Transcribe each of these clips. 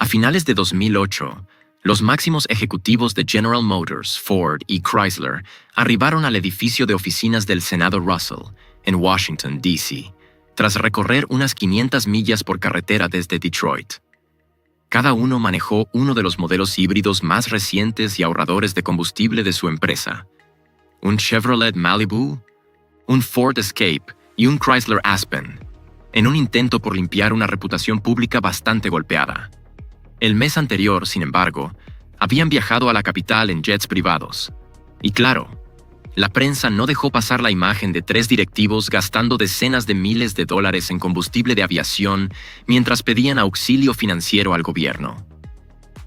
A finales de 2008, los máximos ejecutivos de General Motors, Ford y Chrysler arribaron al edificio de oficinas del Senado Russell, en Washington, D.C., tras recorrer unas 500 millas por carretera desde Detroit. Cada uno manejó uno de los modelos híbridos más recientes y ahorradores de combustible de su empresa: un Chevrolet Malibu, un Ford Escape y un Chrysler Aspen, en un intento por limpiar una reputación pública bastante golpeada. El mes anterior, sin embargo, habían viajado a la capital en jets privados. Y claro, la prensa no dejó pasar la imagen de 3 directivos gastando decenas de miles de dólares en combustible de aviación mientras pedían auxilio financiero al gobierno.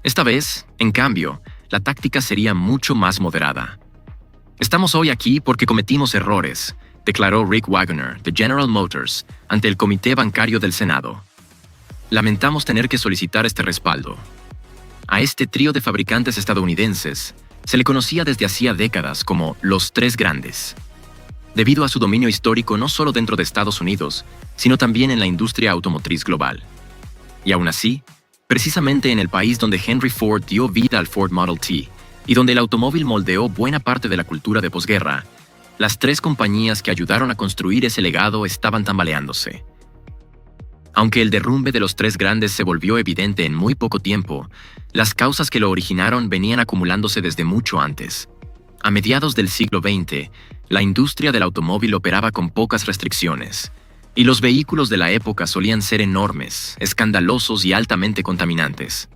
Esta vez, en cambio, la táctica sería mucho más moderada. Estamos hoy aquí porque cometimos errores, declaró Rick Wagoner, de General Motors, ante el Comité Bancario del Senado. Lamentamos tener que solicitar este respaldo. A este trío de fabricantes estadounidenses se le conocía desde hacía décadas como los 3 grandes, debido a su dominio histórico no solo dentro de Estados Unidos, sino también en la industria automotriz global. Y aún así, precisamente en el país donde Henry Ford dio vida al Ford Model T y donde el automóvil moldeó buena parte de la cultura de posguerra, las 3 compañías que ayudaron a construir ese legado estaban tambaleándose. Aunque el derrumbe de los 3 grandes se volvió evidente en muy poco tiempo, las causas que lo originaron venían acumulándose desde mucho antes. A mediados del siglo XX, la industria del automóvil operaba con pocas restricciones, y los vehículos de la época solían ser enormes, escandalosos y altamente contaminantes.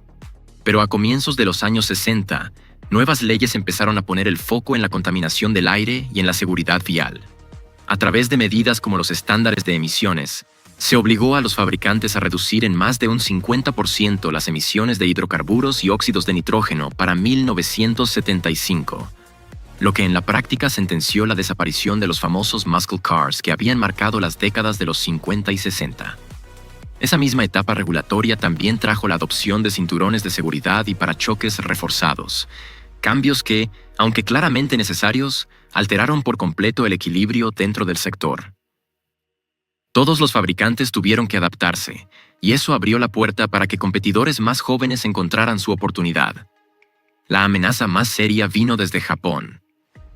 Pero a comienzos de los años 60, nuevas leyes empezaron a poner el foco en la contaminación del aire y en la seguridad vial. A través de medidas como los estándares de emisiones, se obligó a los fabricantes a reducir en más de un 50% las emisiones de hidrocarburos y óxidos de nitrógeno para 1975, lo que en la práctica sentenció la desaparición de los famosos muscle cars que habían marcado las décadas de los 50 y 60. Esa misma etapa regulatoria también trajo la adopción de cinturones de seguridad y parachoques reforzados, cambios que, aunque claramente necesarios, alteraron por completo el equilibrio dentro del sector. Todos los fabricantes tuvieron que adaptarse, y eso abrió la puerta para que competidores más jóvenes encontraran su oportunidad. La amenaza más seria vino desde Japón.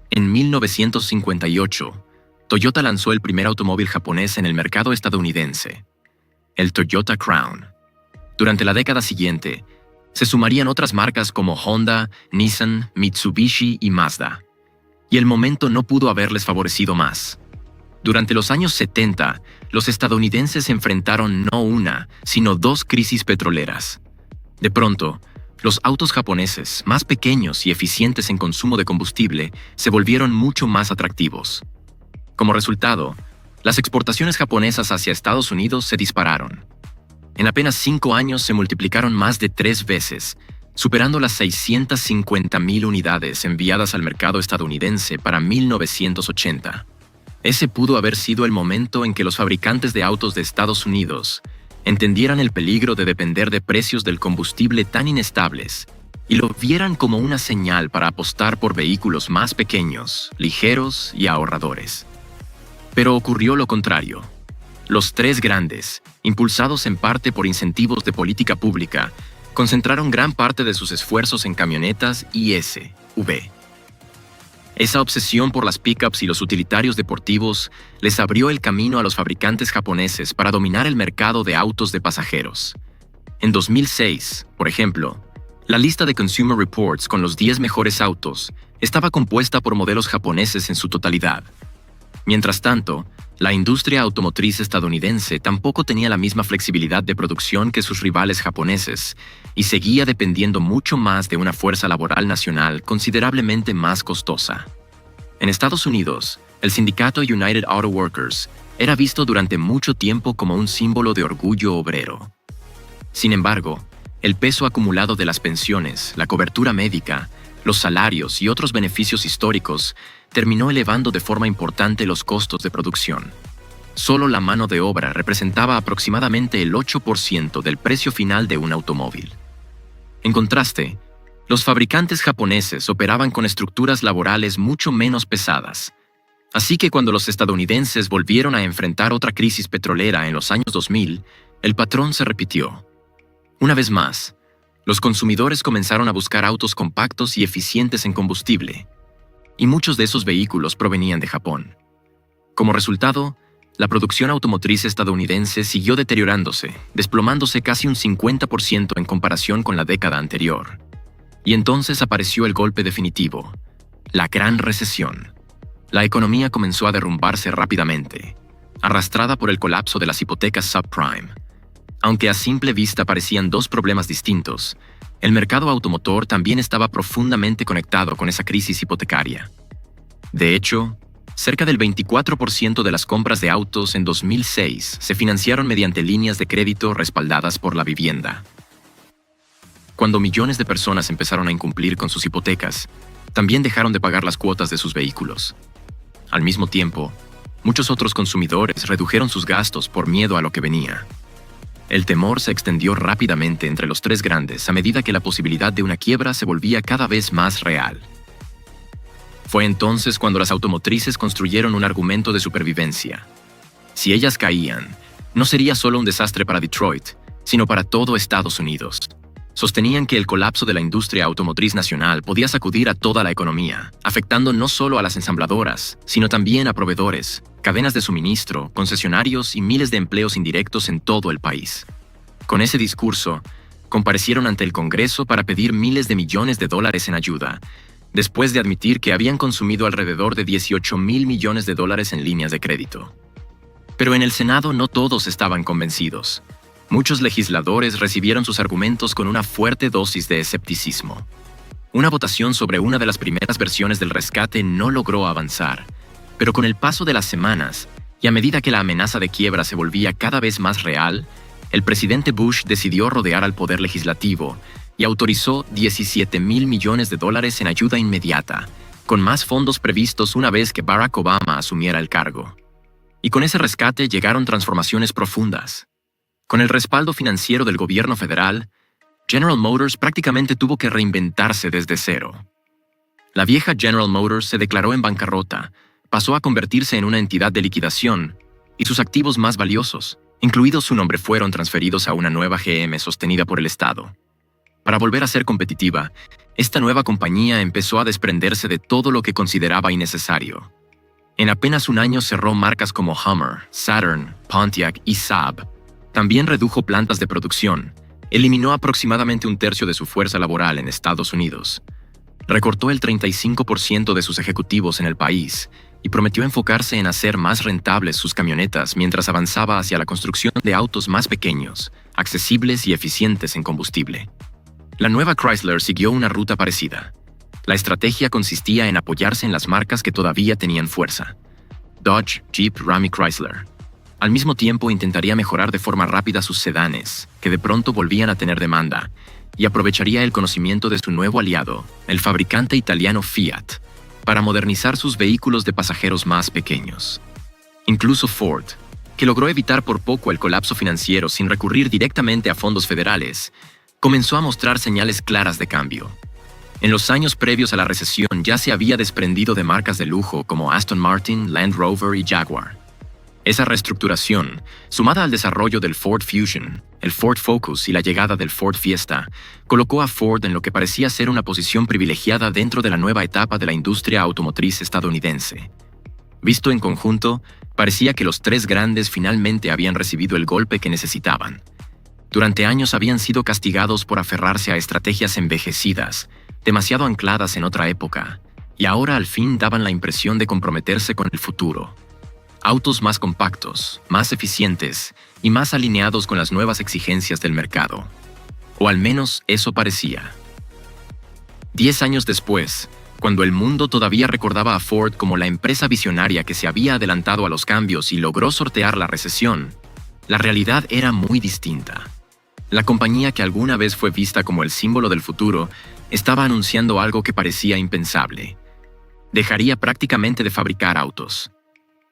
En 1958, Toyota lanzó el primer automóvil japonés en el mercado estadounidense, el Toyota Crown. Durante la década siguiente, se sumarían otras marcas como Honda, Nissan, Mitsubishi y Mazda. Y el momento no pudo haberles favorecido más. Durante los años 70, los estadounidenses enfrentaron no una, sino 2 crisis petroleras. De pronto, los autos japoneses, más pequeños y eficientes en consumo de combustible, se volvieron mucho más atractivos. Como resultado, las exportaciones japonesas hacia Estados Unidos se dispararon. En apenas 5 años se multiplicaron más de 3 veces, superando las 650,000 unidades enviadas al mercado estadounidense para 1980. Ese pudo haber sido el momento en que los fabricantes de autos de Estados Unidos entendieran el peligro de depender de precios del combustible tan inestables y lo vieran como una señal para apostar por vehículos más pequeños, ligeros y ahorradores. Pero ocurrió lo contrario. Los 3 grandes, impulsados en parte por incentivos de política pública, concentraron gran parte de sus esfuerzos en camionetas y SUV. Esa obsesión por las pickups y los utilitarios deportivos les abrió el camino a los fabricantes japoneses para dominar el mercado de autos de pasajeros. En 2006, por ejemplo, la lista de Consumer Reports con los 10 mejores autos estaba compuesta por modelos japoneses en su totalidad. Mientras tanto, la industria automotriz estadounidense tampoco tenía la misma flexibilidad de producción que sus rivales japoneses y seguía dependiendo mucho más de una fuerza laboral nacional considerablemente más costosa. En Estados Unidos, el sindicato United Auto Workers era visto durante mucho tiempo como un símbolo de orgullo obrero. Sin embargo, el peso acumulado de las pensiones, la cobertura médica, los salarios y otros beneficios históricos terminó elevando de forma importante los costos de producción. Solo la mano de obra representaba aproximadamente el 8% del precio final de un automóvil. En contraste, los fabricantes japoneses operaban con estructuras laborales mucho menos pesadas. Así que cuando los estadounidenses volvieron a enfrentar otra crisis petrolera en los años 2000, el patrón se repitió. Una vez más, Los consumidores comenzaron a buscar autos compactos y eficientes en combustible, y muchos de esos vehículos provenían de Japón. Como resultado, la producción automotriz estadounidense siguió deteriorándose, desplomándose casi un 50% en comparación con la década anterior. Y entonces apareció el golpe definitivo, la Gran Recesión. La economía comenzó a derrumbarse rápidamente, arrastrada por el colapso de las hipotecas subprime. Aunque a simple vista parecían dos problemas distintos, el mercado automotor también estaba profundamente conectado con esa crisis hipotecaria. De hecho, cerca del 24% de las compras de autos en 2006 se financiaron mediante líneas de crédito respaldadas por la vivienda. Cuando millones de personas empezaron a incumplir con sus hipotecas, también dejaron de pagar las cuotas de sus vehículos. Al mismo tiempo, muchos otros consumidores redujeron sus gastos por miedo a lo que venía. El temor se extendió rápidamente entre los tres grandes a medida que la posibilidad de una quiebra se volvía cada vez más real. Fue entonces cuando las automotrices construyeron un argumento de supervivencia. Si ellas caían, no sería solo un desastre para Detroit, sino para todo Estados Unidos. Sostenían que el colapso de la industria automotriz nacional podía sacudir a toda la economía, afectando no solo a las ensambladoras, sino también a proveedores, cadenas de suministro, concesionarios y miles de empleos indirectos en todo el país. Con ese discurso, comparecieron ante el Congreso para pedir miles de millones de dólares en ayuda, después de admitir que habían consumido alrededor de $18,000 millones en líneas de crédito. Pero en el Senado no todos estaban convencidos. Muchos legisladores recibieron sus argumentos con una fuerte dosis de escepticismo. Una votación sobre una de las primeras versiones del rescate no logró avanzar, pero con el paso de las semanas, y a medida que la amenaza de quiebra se volvía cada vez más real, el presidente Bush decidió rodear al poder legislativo y autorizó $17,000 millones en ayuda inmediata, con más fondos previstos una vez que Barack Obama asumiera el cargo. Y con ese rescate llegaron transformaciones profundas. Con el respaldo financiero del gobierno federal, General Motors prácticamente tuvo que reinventarse desde cero. La vieja General Motors se declaró en bancarrota, pasó a convertirse en una entidad de liquidación, y sus activos más valiosos, incluido su nombre, fueron transferidos a una nueva GM sostenida por el Estado. Para volver a ser competitiva, esta nueva compañía empezó a desprenderse de todo lo que consideraba innecesario. En apenas un año cerró marcas como Hummer, Saturn, Pontiac y Saab. También redujo plantas de producción, eliminó aproximadamente un tercio de su fuerza laboral en Estados Unidos, recortó el 35% de sus ejecutivos en el país y prometió enfocarse en hacer más rentables sus camionetas mientras avanzaba hacia la construcción de autos más pequeños, accesibles y eficientes en combustible. La nueva Chrysler siguió una ruta parecida. La estrategia consistía en apoyarse en las marcas que todavía tenían fuerza: Dodge, Jeep, Ram y Chrysler. Al mismo tiempo intentaría mejorar de forma rápida sus sedanes, que de pronto volvían a tener demanda, y aprovecharía el conocimiento de su nuevo aliado, el fabricante italiano Fiat, para modernizar sus vehículos de pasajeros más pequeños. Incluso Ford, que logró evitar por poco el colapso financiero sin recurrir directamente a fondos federales, comenzó a mostrar señales claras de cambio. En los años previos a la recesión ya se había desprendido de marcas de lujo como Aston Martin, Land Rover y Jaguar. Esa reestructuración, sumada al desarrollo del Ford Fusion, el Ford Focus y la llegada del Ford Fiesta, colocó a Ford en lo que parecía ser una posición privilegiada dentro de la nueva etapa de la industria automotriz estadounidense. Visto en conjunto, parecía que los tres grandes finalmente habían recibido el golpe que necesitaban. Durante años habían sido castigados por aferrarse a estrategias envejecidas, demasiado ancladas en otra época, y ahora al fin daban la impresión de comprometerse con el futuro. Autos más compactos, más eficientes y más alineados con las nuevas exigencias del mercado. O al menos eso parecía. 10 años después, cuando el mundo todavía recordaba a Ford como la empresa visionaria que se había adelantado a los cambios y logró sortear la recesión, la realidad era muy distinta. La compañía que alguna vez fue vista como el símbolo del futuro estaba anunciando algo que parecía impensable. Dejaría prácticamente de fabricar autos.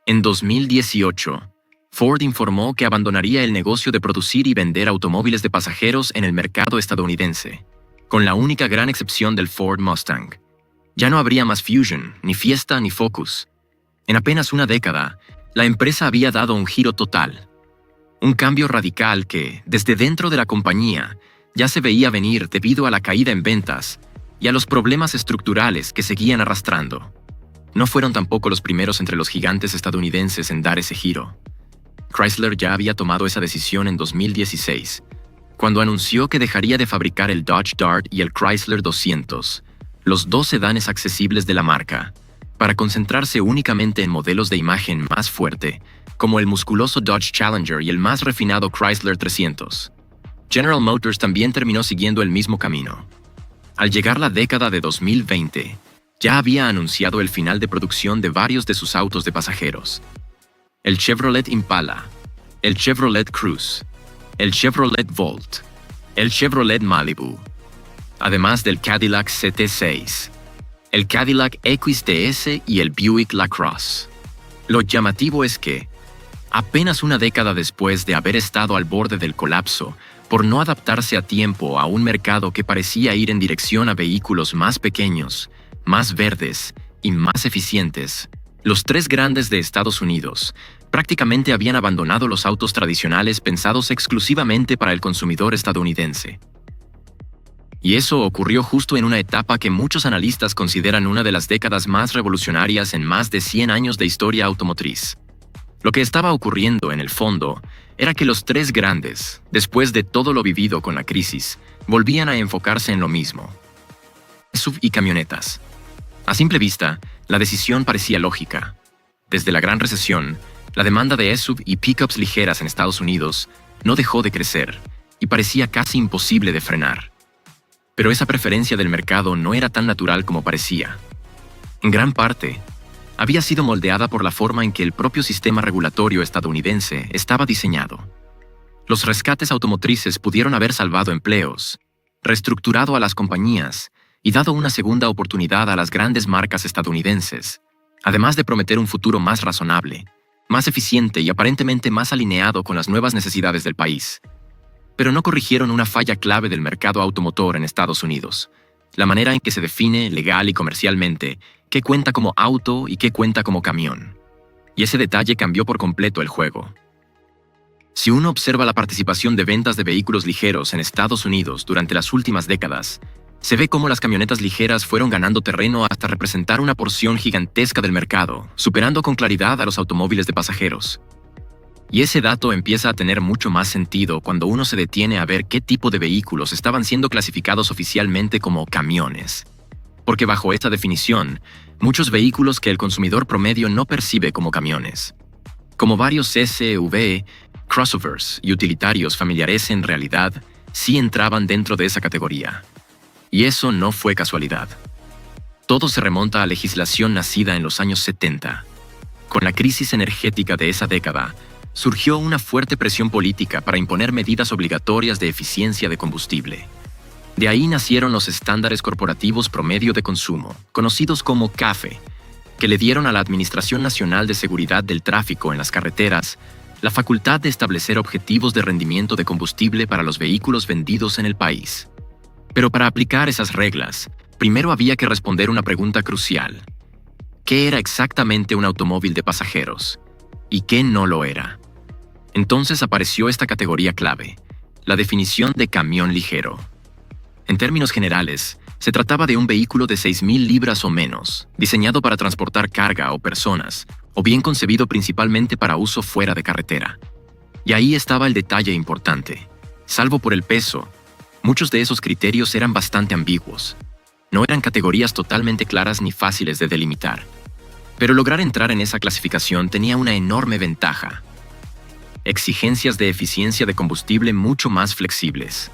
En 2018, Ford informó que abandonaría el negocio de producir y vender automóviles de pasajeros en el mercado estadounidense, con la única gran excepción del Ford Mustang. Ya no habría más Fusion, ni Fiesta, ni Focus. En apenas una década, la empresa había dado un giro total. Un cambio radical que, desde dentro de la compañía, Ya se veía venir debido a la caída en ventas y a los problemas estructurales que seguían arrastrando. No fueron tampoco los primeros entre los gigantes estadounidenses en dar ese giro. Chrysler ya había tomado esa decisión en 2016, cuando anunció que dejaría de fabricar el Dodge Dart y el Chrysler 200, los dos sedanes accesibles de la marca, para concentrarse únicamente en modelos de imagen más fuerte, como el musculoso Dodge Challenger y el más refinado Chrysler 300. General Motors también terminó siguiendo el mismo camino. Al llegar la década de 2020, ya había anunciado el final de producción de varios de sus autos de pasajeros. El Chevrolet Impala, el Chevrolet Cruze, el Chevrolet Volt, el Chevrolet Malibu, además del Cadillac CT6, el Cadillac XTS y el Buick LaCrosse. Lo llamativo es que, apenas una década después de haber estado al borde del colapso por no adaptarse a tiempo a un mercado que parecía ir en dirección a vehículos más pequeños, más verdes y más eficientes, los tres grandes de Estados Unidos prácticamente habían abandonado los autos tradicionales pensados exclusivamente para el consumidor estadounidense. Y eso ocurrió justo en una etapa que muchos analistas consideran una de las décadas más revolucionarias en más de 100 años de historia automotriz. Lo que estaba ocurriendo, en el fondo, era que los tres grandes, después de todo lo vivido con la crisis, volvían a enfocarse en lo mismo: SUV y camionetas. A simple vista, la decisión parecía lógica. Desde la Gran Recesión, la demanda de SUV y pickups ligeras en Estados Unidos no dejó de crecer y parecía casi imposible de frenar. Pero esa preferencia del mercado no era tan natural como parecía. En gran parte, había sido moldeada por la forma en que el propio sistema regulatorio estadounidense estaba diseñado. Los rescates automotrices pudieron haber salvado empleos, reestructurado a las compañías y dado una segunda oportunidad a las grandes marcas estadounidenses, además de prometer un futuro más razonable, más eficiente y aparentemente más alineado con las nuevas necesidades del país. Pero no corrigieron una falla clave del mercado automotor en Estados Unidos: la manera en que se define, legal y comercialmente, qué cuenta como auto y qué cuenta como camión. Y ese detalle cambió por completo el juego. Si uno observa la participación de ventas de vehículos ligeros en Estados Unidos durante las últimas décadas, se ve cómo las camionetas ligeras fueron ganando terreno hasta representar una porción gigantesca del mercado, superando con claridad a los automóviles de pasajeros. Y ese dato empieza a tener mucho más sentido cuando uno se detiene a ver qué tipo de vehículos estaban siendo clasificados oficialmente como camiones. Porque bajo esta definición, muchos vehículos que el consumidor promedio no percibe como camiones, como varios SUV, crossovers y utilitarios familiares, en realidad sí entraban dentro de esa categoría. Y eso no fue casualidad. Todo se remonta a legislación nacida en los años 70. Con la crisis energética de esa década, surgió una fuerte presión política para imponer medidas obligatorias de eficiencia de combustible. De ahí nacieron los estándares corporativos promedio de consumo, conocidos como CAFE, que le dieron a la Administración Nacional de Seguridad del Tráfico en las Carreteras la facultad de establecer objetivos de rendimiento de combustible para los vehículos vendidos en el país. Pero para aplicar esas reglas, primero había que responder una pregunta crucial: ¿qué era exactamente un automóvil de pasajeros? ¿Y qué no lo era? Entonces apareció esta categoría clave: la definición de camión ligero. En términos generales, se trataba de un vehículo de 6.000 libras o menos, diseñado para transportar carga o personas, o bien concebido principalmente para uso fuera de carretera. Y ahí estaba el detalle importante: salvo por el peso, muchos de esos criterios eran bastante ambiguos. No eran categorías totalmente claras ni fáciles de delimitar. Pero lograr entrar en esa clasificación tenía una enorme ventaja: exigencias de eficiencia de combustible mucho más flexibles.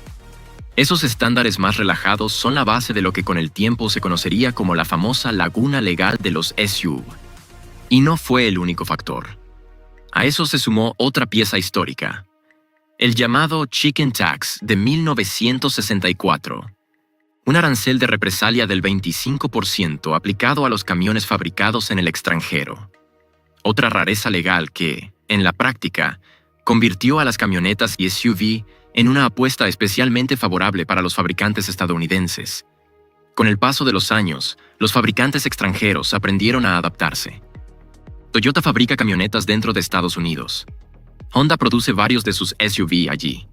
Esos estándares más relajados son la base de lo que con el tiempo se conocería como la famosa laguna legal de los SUV. Y no fue el único factor. A eso se sumó otra pieza histórica: el llamado Chicken Tax de 1964. Un arancel de represalia del 25% aplicado a los camiones fabricados en el extranjero. Otra rareza legal que, en la práctica, convirtió a las camionetas y SUV en una apuesta especialmente favorable para los fabricantes estadounidenses. Con el paso de los años, los fabricantes extranjeros aprendieron a adaptarse. Toyota fabrica camionetas dentro de Estados Unidos. Honda produce varios de sus SUV allí.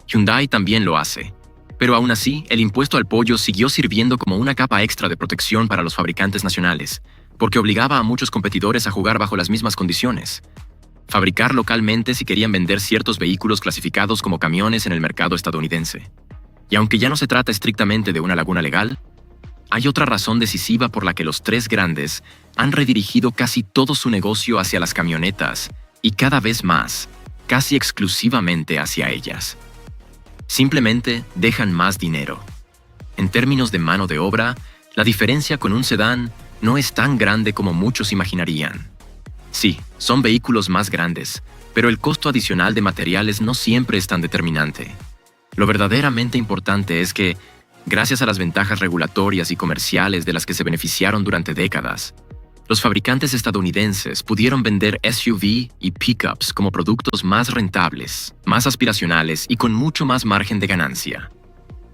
Hyundai también lo hace. Pero aún así, el impuesto al pollo siguió sirviendo como una capa extra de protección para los fabricantes nacionales, porque obligaba a muchos competidores a jugar bajo las mismas condiciones. Fabricar localmente si querían vender ciertos vehículos clasificados como camiones en el mercado estadounidense. Y aunque ya no se trata estrictamente de una laguna legal, hay otra razón decisiva por la que los tres grandes han redirigido casi todo su negocio hacia las camionetas y cada vez más, casi exclusivamente hacia ellas. Simplemente dejan más dinero. En términos de mano de obra, la diferencia con un sedán no es tan grande como muchos imaginarían. Sí, son vehículos más grandes, pero el costo adicional de materiales no siempre es tan determinante. Lo verdaderamente importante es que, gracias a las ventajas regulatorias y comerciales de las que se beneficiaron durante décadas, los fabricantes estadounidenses pudieron vender SUV y pickups como productos más rentables, más aspiracionales y con mucho más margen de ganancia.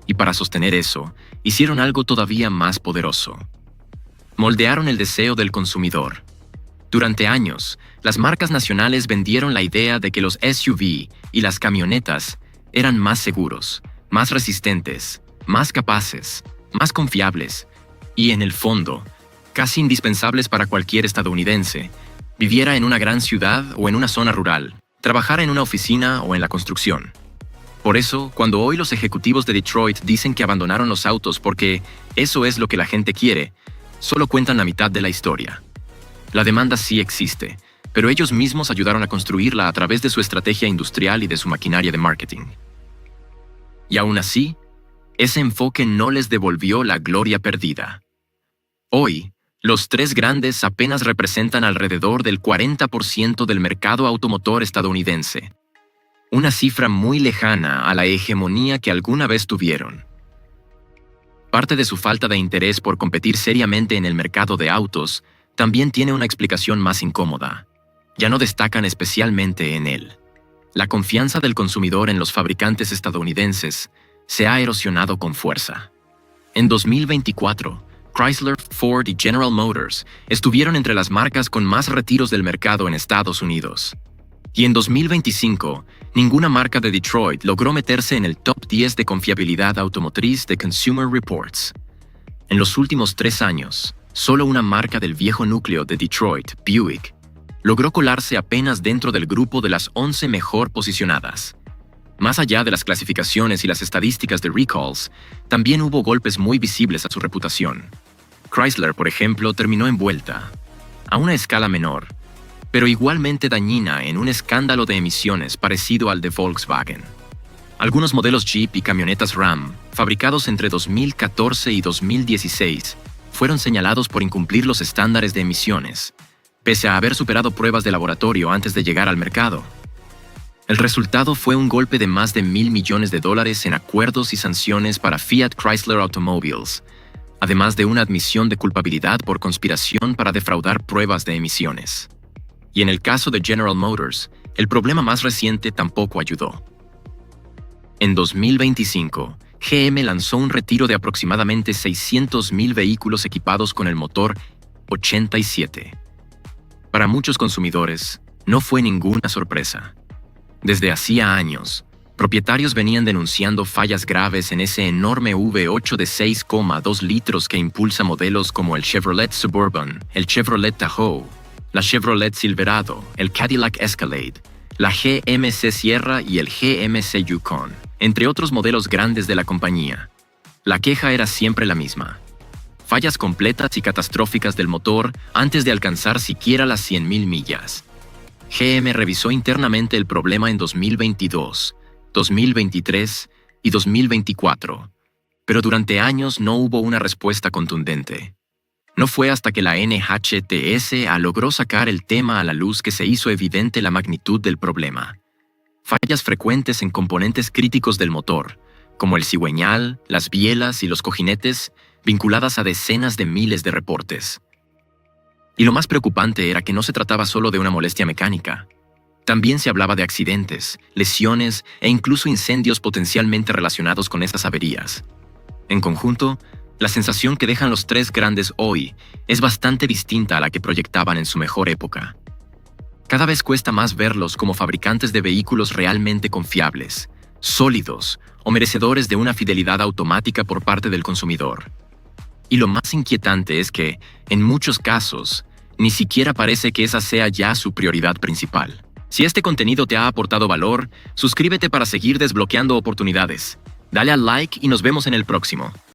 Y para sostener eso, hicieron algo todavía más poderoso. Moldearon el deseo del consumidor. Durante años, las marcas nacionales vendieron la idea de que los SUV y las camionetas eran más seguros, más resistentes, más capaces, más confiables y, en el fondo, casi indispensables para cualquier estadounidense, viviera en una gran ciudad o en una zona rural, trabajara en una oficina o en la construcción. Por eso, cuando hoy los ejecutivos de Detroit dicen que abandonaron los autos porque eso es lo que la gente quiere, solo cuentan la mitad de la historia. La demanda sí existe, pero ellos mismos ayudaron a construirla a través de su estrategia industrial y de su maquinaria de marketing. Y aún así, ese enfoque no les devolvió la gloria perdida. Hoy, los tres grandes apenas representan alrededor del 40% del mercado automotor estadounidense, una cifra muy lejana a la hegemonía que alguna vez tuvieron. Parte de su falta de interés por competir seriamente en el mercado de autos también tiene una explicación más incómoda. Ya no destacan especialmente en él. La confianza del consumidor en los fabricantes estadounidenses se ha erosionado con fuerza. En 2024, Chrysler, Ford y General Motors estuvieron entre las marcas con más retiros del mercado en Estados Unidos. Y en 2025, ninguna marca de Detroit logró meterse en el top 10 de confiabilidad automotriz de Consumer Reports. En los últimos 3 años, solo una marca del viejo núcleo de Detroit, Buick, logró colarse apenas dentro del grupo de las 11 mejor posicionadas. Más allá de las clasificaciones y las estadísticas de recalls, también hubo golpes muy visibles a su reputación. Chrysler, por ejemplo, terminó envuelta, a una escala menor, pero igualmente dañina en un escándalo de emisiones parecido al de Volkswagen. Algunos modelos Jeep y camionetas Ram, fabricados entre 2014 y 2016, fueron señalados por incumplir los estándares de emisiones, pese a haber superado pruebas de laboratorio antes de llegar al mercado. El resultado fue un golpe de más de $1.000 millones en acuerdos y sanciones para Fiat Chrysler Automobiles, además de una admisión de culpabilidad por conspiración para defraudar pruebas de emisiones. Y en el caso de General Motors, el problema más reciente tampoco ayudó. En 2025, GM lanzó un retiro de aproximadamente 600,000 vehículos equipados con el motor 87. Para muchos consumidores, no fue ninguna sorpresa. Desde hacía años, propietarios venían denunciando fallas graves en ese enorme V8 de 6,2 litros que impulsa modelos como el Chevrolet Suburban, el Chevrolet Tahoe, la Chevrolet Silverado, el Cadillac Escalade, la GMC Sierra y el GMC Yukon, entre otros modelos grandes de la compañía. La queja era siempre la misma: fallas completas y catastróficas del motor antes de alcanzar siquiera las 100,000 millas. GM revisó internamente el problema en 2022, 2023 y 2024, pero durante años no hubo una respuesta contundente. No fue hasta que la NHTSA logró sacar el tema a la luz que se hizo evidente la magnitud del problema. Fallas frecuentes en componentes críticos del motor, como el cigüeñal, las bielas y los cojinetes, vinculadas a decenas de miles de reportes. Y lo más preocupante era que no se trataba solo de una molestia mecánica. También se hablaba de accidentes, lesiones e incluso incendios potencialmente relacionados con esas averías. En conjunto, la sensación que dejan los tres grandes hoy es bastante distinta a la que proyectaban en su mejor época. Cada vez cuesta más verlos como fabricantes de vehículos realmente confiables, sólidos, o merecedores de una fidelidad automática por parte del consumidor. Y lo más inquietante es que, en muchos casos, ni siquiera parece que esa sea ya su prioridad principal. Si este contenido te ha aportado valor, suscríbete para seguir desbloqueando oportunidades. Dale al like y nos vemos en el próximo.